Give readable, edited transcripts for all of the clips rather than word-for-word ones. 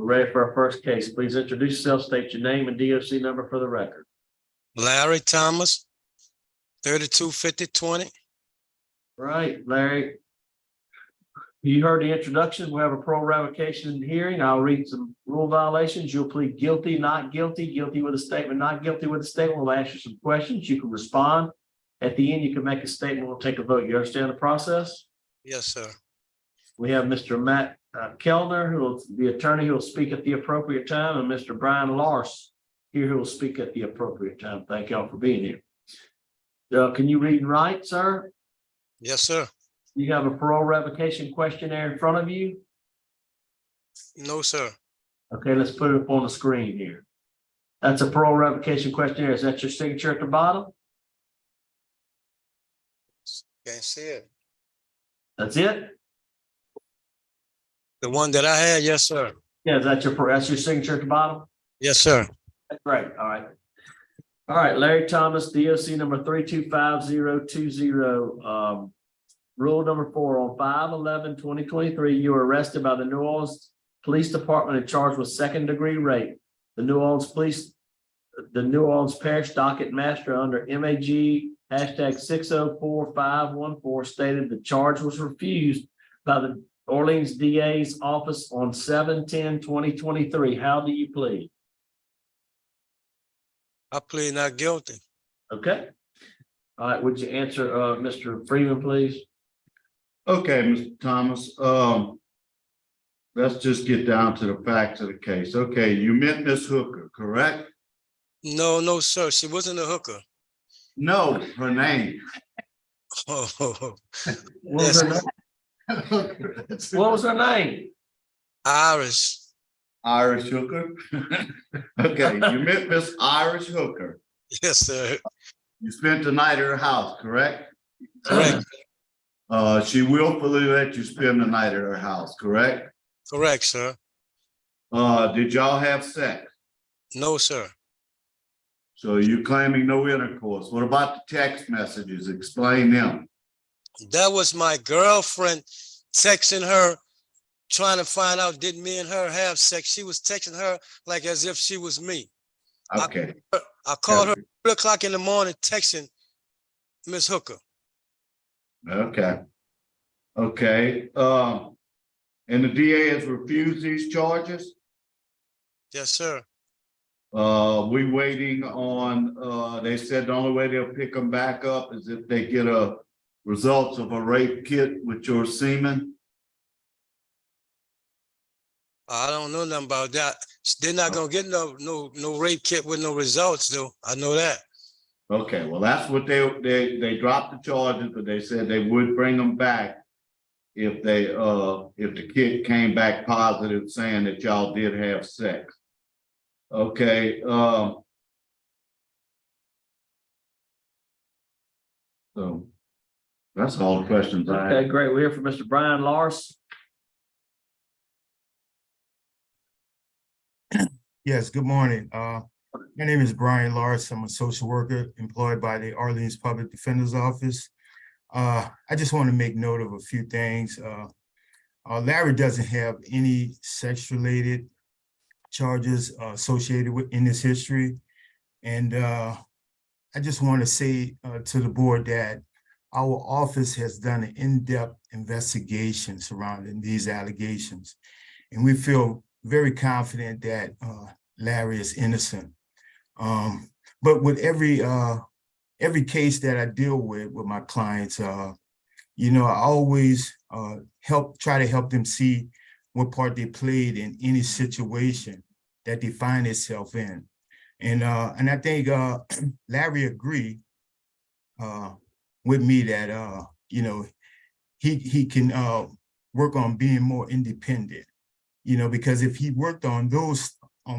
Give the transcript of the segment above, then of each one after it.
We're ready for our first case. Please introduce yourself, state your name and DOC number for the record. Larry Thomas, 325020. Right, Larry. You heard the introduction. We'll have a parole revocation hearing. I'll read some rule violations. You'll plead guilty, not guilty, guilty with a statement, not guilty with a statement. We'll ask you some questions. You can respond. At the end, you can make a statement. We'll take a vote. You understand the process? Yes, sir. We have Mr. Matt Kellner, who will the attorney who will speak at the appropriate time, and Mr. Brian Lars here who will speak at the appropriate time. Thank y'all for being here. Can you read and write, sir? Yes, sir. You have a parole revocation questionnaire in front of you? No, sir. Okay, let's put it up on the screen here. That's a parole revocation questionnaire. Is that your signature at the bottom? Can't see it. That's it? The one that I had, yes, sir. Yeah, that's your signature at the bottom? Yes, sir. That's great. All right. All right, Larry Thomas, DOC number 3250020. Rule number 4, on 5/11/2023, you were arrested by the New Orleans Police Department and charged with second-degree rape. The New Orleans Parish Docket Master under MAG #604514 stated the charge was refused by the Orleans DA's office on 7/10/2023. How do you plead? I plead not guilty. Okay. All right, would you answer Mr. Freeman, please? Okay, Mr. Thomas, let's just get down to the facts of the case. Okay, you met Miss Hooker, correct? No, sir. She wasn't a hooker. No, her name. Oh, What was her name? What was her name? Irish. Irish Hooker. Okay, you met Miss Irish Hooker. Yes, sir. You spent the night at her house, correct? Correct. She willfully let you spend the night at her house, correct? Correct, sir. Did y'all have sex? No, sir. So you claiming no intercourse. What about the text messages? Explain them. That was my girlfriend texting her, trying to find out, did me and her have sex? She was texting her like as if she was me. Okay. I called her at 3 o'clock in the morning texting Miss Hooker. Okay. Okay. And the DA has refused these charges. Yes, sir. We waiting on, they said the only way they'll pick them back up is if they get a results of a rape kit with your semen. I don't know nothing about that. They're not gonna get no rape kit with no results, though. I know that. Okay, well, that's what they dropped the charges, but they said they would bring them back if the kid came back positive saying that y'all did have sex. Okay, so that's all the questions I have. Okay, great. We're here for Mr. Brian Lars. Yes, good morning. My name is Brian Lars. I'm a social worker employed by the Orleans Public Defender's Office. I just want to make note of a few things. Larry doesn't have any sex-related charges associated with in his history. And I just want to say to the board that our office has done an in-depth investigation surrounding these allegations. And we feel very confident that Larry is innocent. But with every case that I deal with my clients, you know, I always try to help them see what part they played in any situation that they find itself in. And I think Larry agreed with me that you know, he can work on being more independent. You know, because if he worked on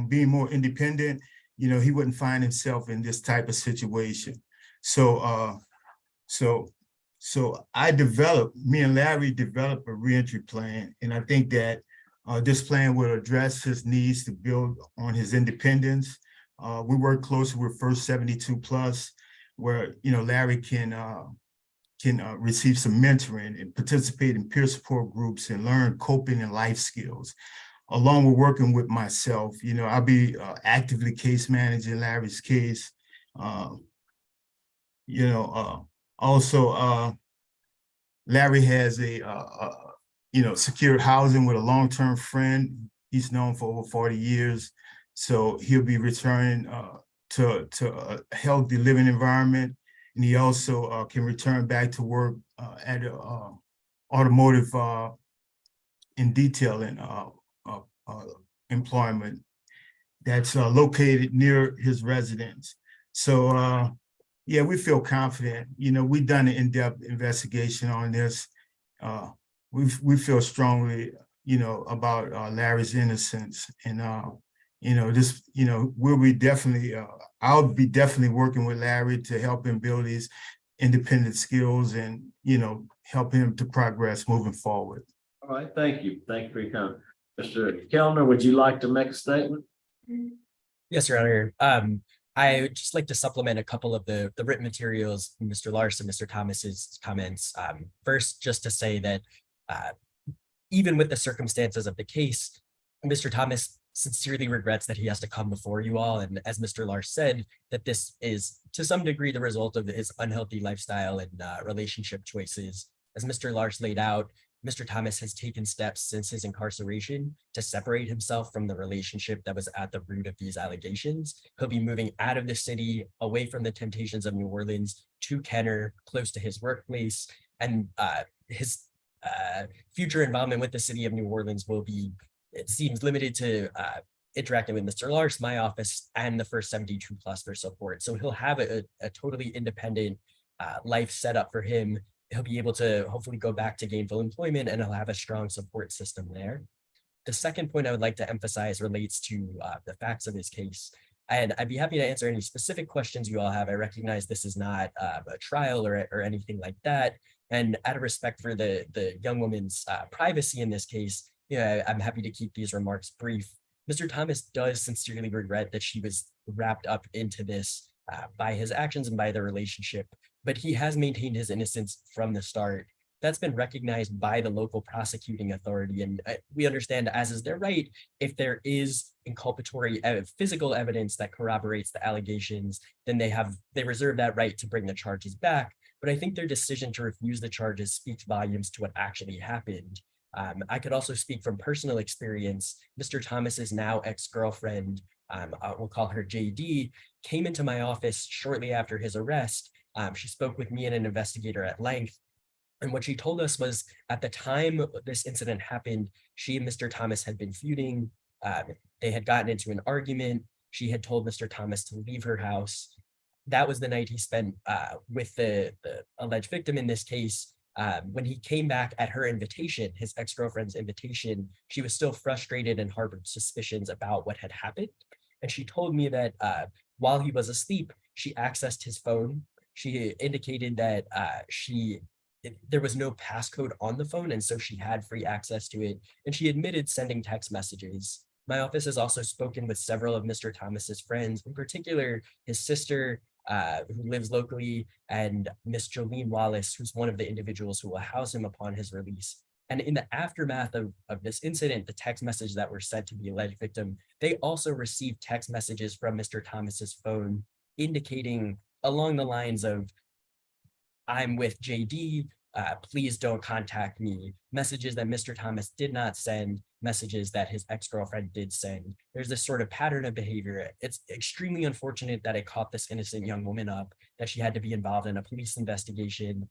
being more independent, you know, he wouldn't find himself in this type of situation. So me and Larry developed a reentry plan. And I think that this plan will address his needs to build on his independence. We work closely with First 72 Plus, where, you know, Larry can receive some mentoring and participate in peer support groups and learn coping and life skills. along with working with myself, I'll be actively case managing Larry's case. Also, Larry has secured housing with a long-term friend he's known for over 40 years. So he'll be returning to a healthy living environment. And he also can return back to work at automotive in detailing employment that's located near his residence. So yeah, we feel confident. We've done an in-depth investigation on this. We feel strongly, about Larry's innocence, and we'll be definitely. I'll be definitely working with Larry to help him build his independent skills and help him to progress moving forward. All right, thank you. Thank you for your comment. Mr. Kellner, would you like to make a statement? Yes, Your Honor. I would just like to supplement a couple of the written materials from Mr. Larson, Mr. Thomas's comments. First, just to say that even with the circumstances of the case, Mr. Thomas sincerely regrets that he has to come before you all. And as Mr. Lars said, that this is to some degree the result of his unhealthy lifestyle and relationship choices. As Mr. Lars laid out, Mr. Thomas has taken steps since his incarceration to separate himself from the relationship that was at the root of these allegations. He'll be moving out of the city, away from the temptations of New Orleans, to Kenner, close to his workplace, and his future involvement with the city of New Orleans will be, it seems, limited to interacting with Mr. Lars, my office, and the First 72 Plus for support. So he'll have a totally independent life set up for him. He'll be able to hopefully go back to gainful employment, and he'll have a strong support system there. The second point I would like to emphasize relates to the facts of his case. And I'd be happy to answer any specific questions you all have. I recognize this is not a trial or anything like that. And out of respect for the young woman's privacy in this case, I'm happy to keep these remarks brief. Mr. Thomas does sincerely regret that she was wrapped up into this by his actions and by the relationship, but he has maintained his innocence from the start. That's been recognized by the local prosecuting authority, and we understand, as is their right, if there is inculpatory physical evidence that corroborates the allegations, then they reserve that right to bring the charges back. But I think their decision to refuse the charges speaks volumes to what actually happened. I could also speak from personal experience. Mr. Thomas's now ex-girlfriend, we'll call her JD, came into my office shortly after his arrest. She spoke with me and an investigator at length. And what she told us was, at the time this incident happened, she and Mr. Thomas had been feuding. They had gotten into an argument. She had told Mr. Thomas to leave her house. That was the night he spent with the alleged victim in this case. When he came back at her invitation, his ex-girlfriend's invitation, she was still frustrated and harbored suspicions about what had happened. And she told me that while he was asleep, she accessed his phone. She indicated that there was no passcode on the phone, and so she had free access to it. And she admitted sending text messages. My office has also spoken with several of Mr. Thomas's friends, in particular his sister, who lives locally, and Miss Jolene Wallace, who's one of the individuals who will house him upon his release. And in the aftermath of this incident, the text messages that were sent to the alleged victim, they also received text messages from Mr. Thomas's phone indicating along the lines of, "I'm with JD, please don't contact me," messages that Mr. Thomas did not send, messages that his ex-girlfriend did send. There's this sort of pattern of behavior. It's extremely unfortunate that it caught this innocent young woman up, that she had to be involved in a police investigation.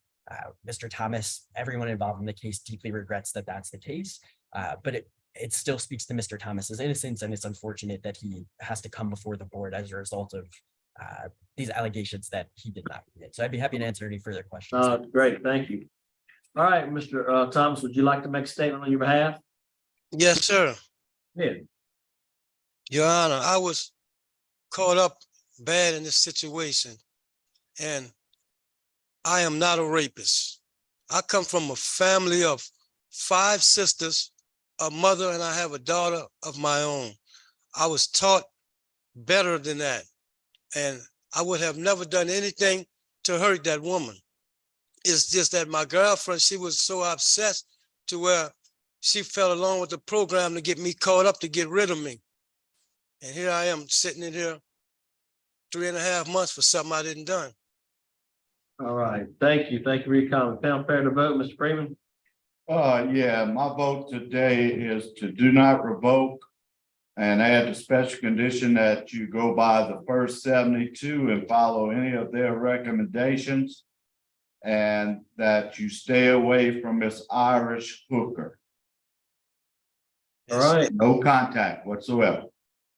Mr. Thomas, everyone involved in the case, deeply regrets that that's the case, but it still speaks to Mr. Thomas's innocence, and it's unfortunate that he has to come before the board as a result of these allegations that he did not commit. So I'd be happy to answer any further questions. Great, thank you. All right, Mr. Thomas, would you like to make a statement on your behalf? Yes, sir. Yeah. Your Honor, I was caught up bad in this situation, and I am not a rapist. I come from a family of 5 sisters, a mother, and I have a daughter of my own. I was taught better than that, and I would have never done anything to hurt that woman. It's just that my girlfriend, she was so obsessed to where she fell along with the program to get me caught up to get rid of me. And here I am sitting in here 3.5 months for something I didn't done. All right, thank you. Thank you for your comment. Found fair to vote, Mr. Freeman? Yeah, my vote today is to do not revoke and add the special condition that you go by the first 72 and follow any of their recommendations, and that you stay away from this Irish hooker. All Yes, right, No contact whatsoever.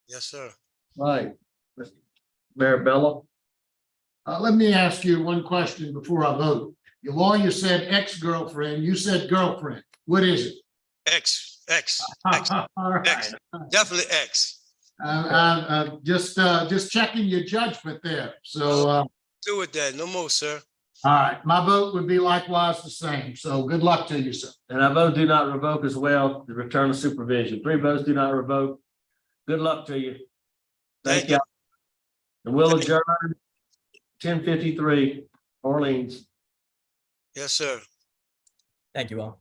yes, sir. right. Mr. Marabella? Let me ask you one question before I vote. Your lawyer said ex-girlfriend, you said girlfriend. What is it? X, All right. definitely X. Just checking your judgment there. So, Do with that, no more, sir. all right, my vote would be likewise the same. So good luck to you, sir. And I vote do not revoke as well, the return of supervision. 3 votes do not revoke. Good luck to you. Thank you. And we'll adjourn 10:53, Orleans. Yes, sir. Thank you all.